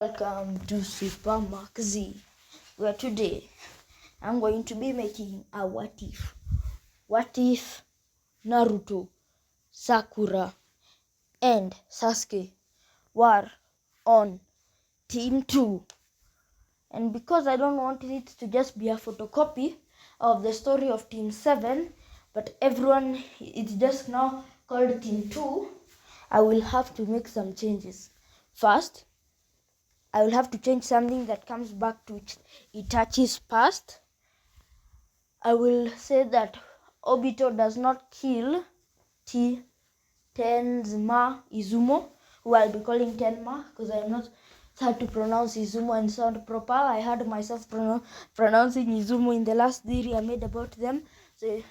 Welcome to Super Mark Z, where today I'm going to be making a what if. What if Naruto, Sakura, and Sasuke were on Team 2? And because I don't want it to just be a photocopy of the story of Team 7, but everyone is just now called Team 2, I will have to make some changes. First, I will have to change something that comes back to Itachi's past. I will say that Obito does not kill Tenma Izumo, who I'll be calling Tenma because I'm not hard to pronounce Izumo and sound proper. I heard myself pronouncing Izumo in the last theory I made about them, so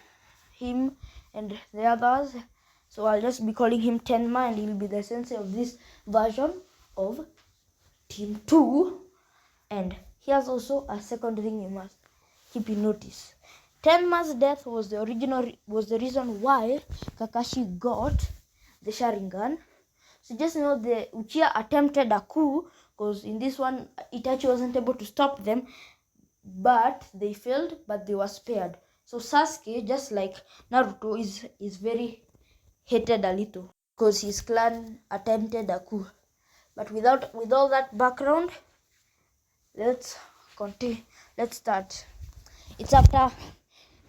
him and the others. So I'll just be calling him Tenma, and he'll be the sensei of this version of Team 2. And here's also a second thing you must keep in notice. Tenma's death was the reason why Kakashi got the Sharingan. So just know the Uchiha attempted a coup, because in this one Itachi wasn't able to stop them, but they failed, but they were spared. So Sasuke, just like Naruto, is very hated a little because his clan attempted a coup. But with all that background, let's continue. Let's start. It's after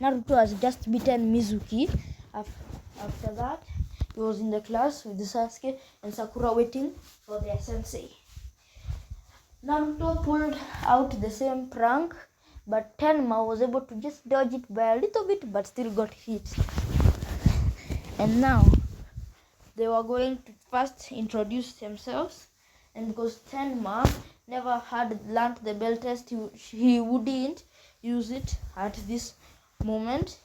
Naruto has just beaten Mizuki. After that, he was in the class with Sasuke and Sakura waiting for their sensei. Naruto pulled out the same prank, but Tenma was able to just dodge it by a little bit, but still got hit. And now they were going to first introduce themselves, and because Tenma never had learned the bell test, he wouldn't use it at this moment.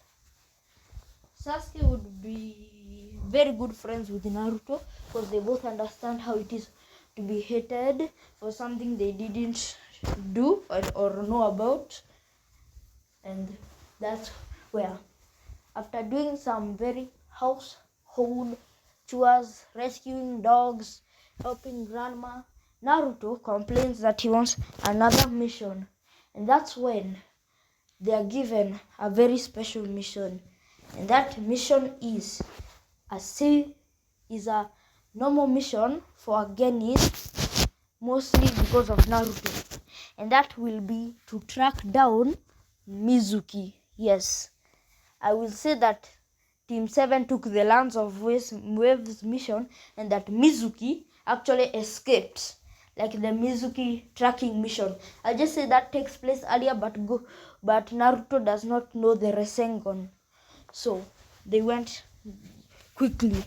Sasuke would be very good friends with Naruto because they both understand how it is to be hated for something they didn't do or know about. And that's where, after doing some very household chores, rescuing dogs, helping grandma, Naruto complains that he wants another mission. And that's when they are given a very special mission. And that mission is a normal mission for a Genin, mostly because of Naruto. And that will be to track down Mizuki. Yes, I will say that Team 7 took the Lands of Waves mission, and that Mizuki actually escaped, like the Mizuki tracking mission. I just say that takes place earlier, but Naruto does not know the Rasengan. So they went quickly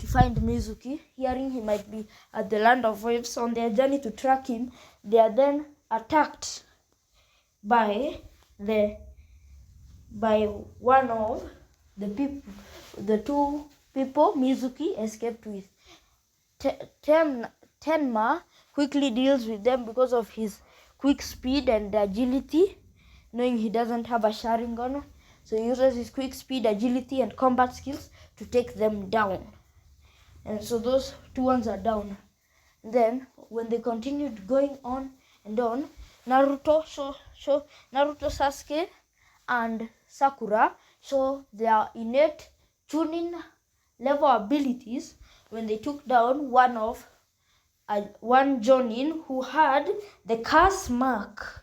to find Mizuki, hearing he might be at the Land of Waves. On their journey to track him, they are then attacked by one of the two people Mizuki escaped with. Tenma quickly deals with them because of his quick speed and agility, knowing he doesn't have a Sharingan. So he uses his quick speed, agility, and combat skills to take them down. And so those two ones are down. Then, when they continued going on and on, Naruto, Sasuke, and Sakura show their innate tuning level abilities when they took down one Jonin who had the curse mark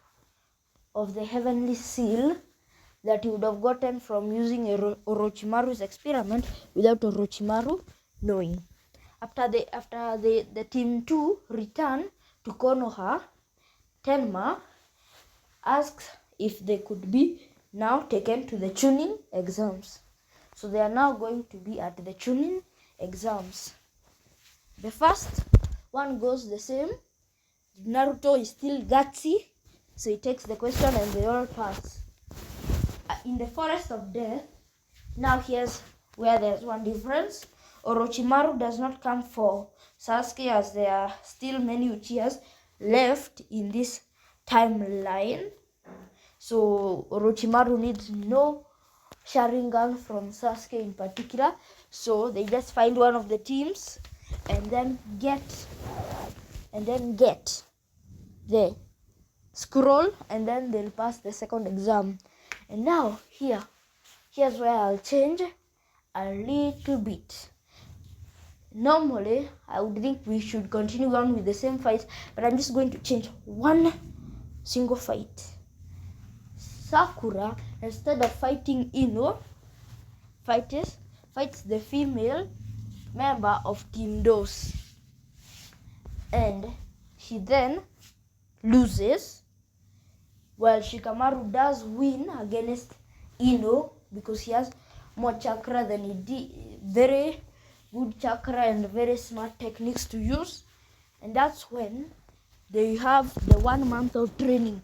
of the heavenly seal that he would have gotten from using Orochimaru's experiment without Orochimaru knowing. After the Team 2 return to Konoha, Tenma asks if they could be now taken to the tuning exams. So they are now going to be at the tuning exams. The first one goes the same. Naruto is still gutsy, so he takes the question and they all pass. In the Forest of Death, now here's where there's one difference. Orochimaru does not come for Sasuke, as there are still many Uchihas left in this timeline. So Orochimaru needs no Sharingan from Sasuke in particular. So they just find one of the teams and then get the scroll, and then they'll pass the second exam. And now here's where I'll change a little bit. Normally I would think we should continue on with the same fight, but I'm just going to change one single fight. Sakura, instead of fighting Ino, fights the female member of Team DOS, and she then loses, while Shikamaru does win against Ino because he has more chakra than he did. Very good chakra and very smart techniques to use. And that's when they have the 1 month of training,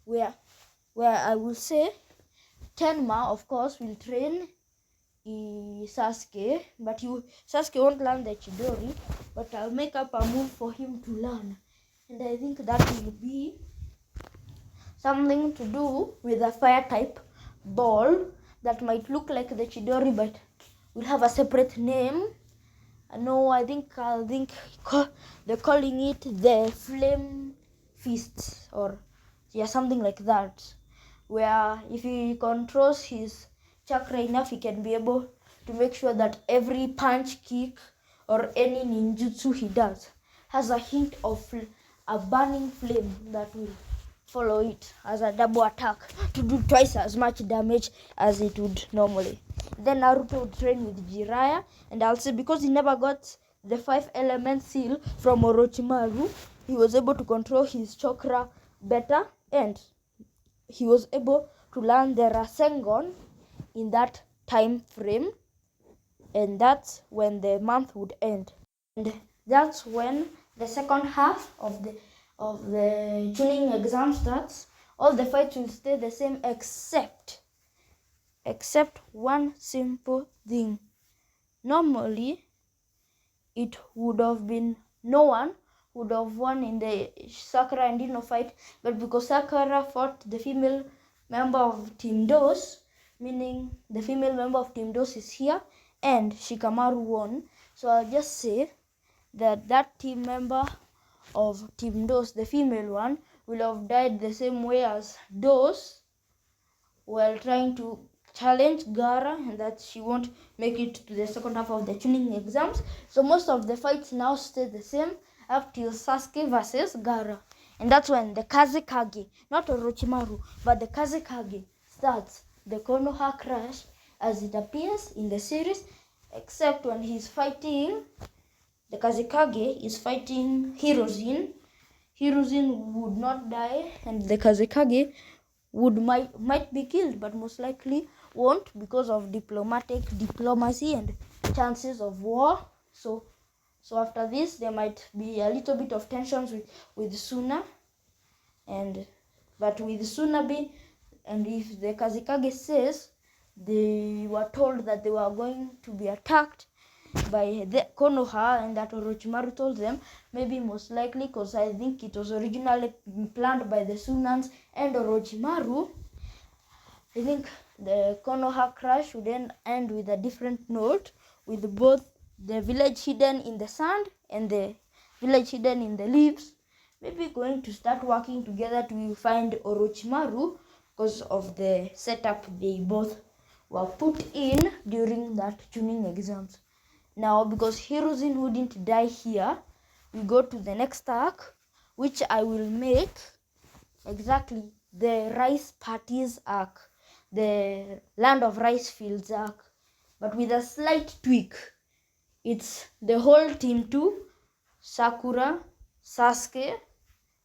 where I will say Tenma, of course, will train Sasuke, but Sasuke won't learn the Chidori, but I'll make up a move for him to learn. And I think that will be something to do with a fire type ball that might look like the Chidori, but will have a separate name. No, I think they're calling it the Flame Fist, or something like that, where if he controls his chakra enough, he can be able to make sure that every punch, kick, or any ninjutsu he does has a hint of a burning flame that will follow it as a double attack to do twice as much damage as it would normally. Then Naruto would train with Jiraiya, and I'll say because he never got the 5-element seal from Orochimaru, he was able to control his chakra better, and he was able to learn the Rasengan in that time frame, and that's when the month would end. And that's when the second half of the tuning exam starts. All the fights will stay the same except one simple thing. Normally it would have been no one would have won in the Sakura and Ino fight, but because Sakura fought the female member of Team DOS, meaning the female member of Team DOS is here, and Shikamaru won. So I'll just say that team member of Team DOS, the female one, will have died the same way as DOS while trying to challenge Gaara, and that she won't make it to the second half of the tuning exams. So most of the fights now stay the same up till Sasuke versus Gaara. And that's when the Kazekage, not Orochimaru, but the Kazekage starts the Konoha Crash as it appears in the series, except when he's fighting, the Kazekage is fighting Hiruzen. Hiruzen would not die, and the Kazekage might be killed, but most likely won't because of diplomacy and chances of war. So after this, there might be a little bit of tensions with Suna, but with Tsunabe, and if the Kazekage says they were told that they were going to be attacked by the Konoha and that Orochimaru told them, maybe most likely, because I think it was originally planned by the Sunans and Orochimaru, I think the Konoha crash would then end with a different note, with both the village hidden in the sand and the village hidden in the leaves maybe going to start working together to find Orochimaru because of the setup they both were put in during that tuning exams. Now, because Hiruzen wouldn't die here, we go to the next arc, which I will make exactly the rice parties arc, the land of rice fields arc, but with a slight tweak. It's the whole team 2, Sakura, Sasuke,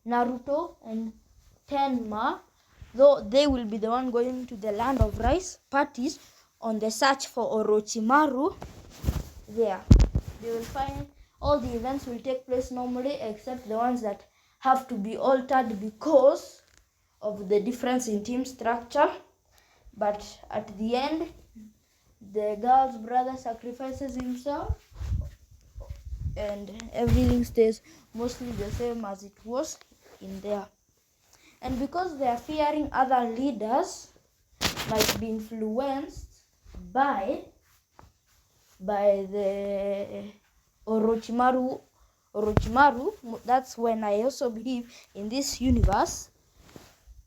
Naruto, and Tenma, though they will be the one going to the land of rice parties on the search for Orochimaru. There they will find all the events will take place normally, except the ones that have to be altered because of the difference in team structure. But at the end, the girl's brother sacrifices himself and everything stays mostly the same as it was in there. And because they are fearing other leaders might be influenced by the Orochimaru Orochimaru, that's when I also believe in this universe,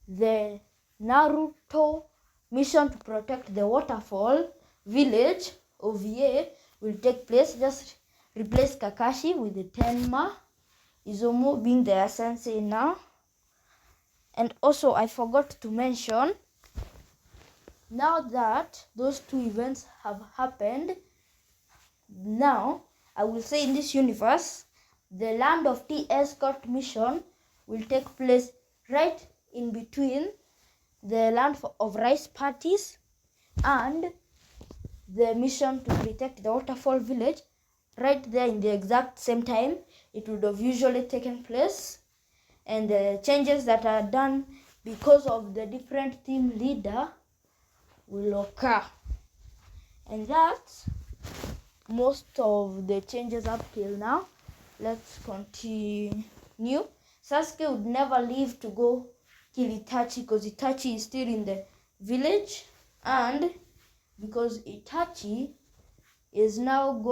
the Naruto mission to protect the waterfall village of Ye will take place. Just replace Kakashi with the Tenma, Izumo being their sensei now. And also I forgot to mention, now that those two events have happened, now I will say in this universe, the Land of Tea escort mission will take place right in between the Land of Rice Parties and the mission to protect the waterfall village. Right there in the exact same time it would have usually taken place, and the changes that are done because of the different team leader will occur. And that's most of the changes up till now. Let's continue. Sasuke would never leave to go kill Itachi because Itachi is still in the village, and because Itachi is now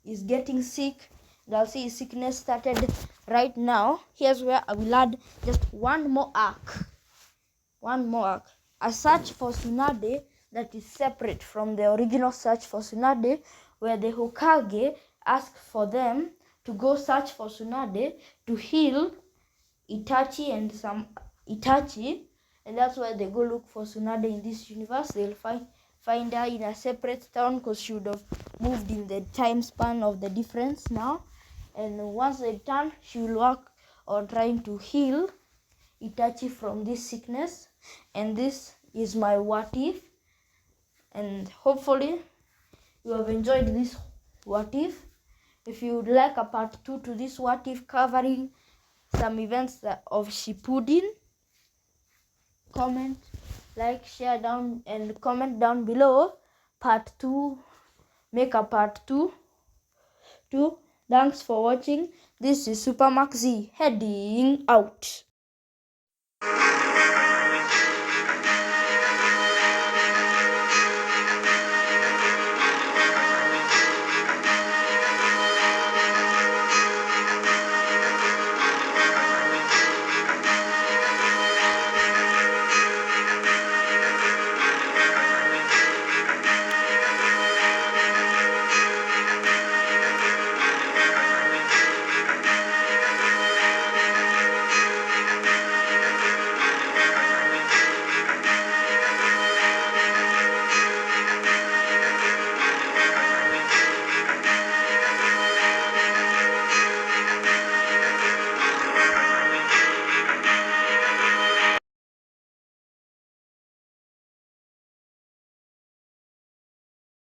is getting sick, and I'll see his sickness started right now. Here's where I will add just one more arc, a search for Tsunade that is separate from the original search for Tsunade, where the Hokage asked for them to go search for Tsunade to heal Itachi, and that's why they go look for Tsunade in this universe. They'll find her in a separate town because she would have moved in the time span of the difference now. And once they return, she will work on trying to heal Itachi from this sickness. And this is my what if, and hopefully you have enjoyed this what if. If you would like a part 2 to this what if covering some events of Shippuden, comment, like, share down, and comment down below part 2. Make a part 2. Thanks for watching. This is Super Max Z heading out.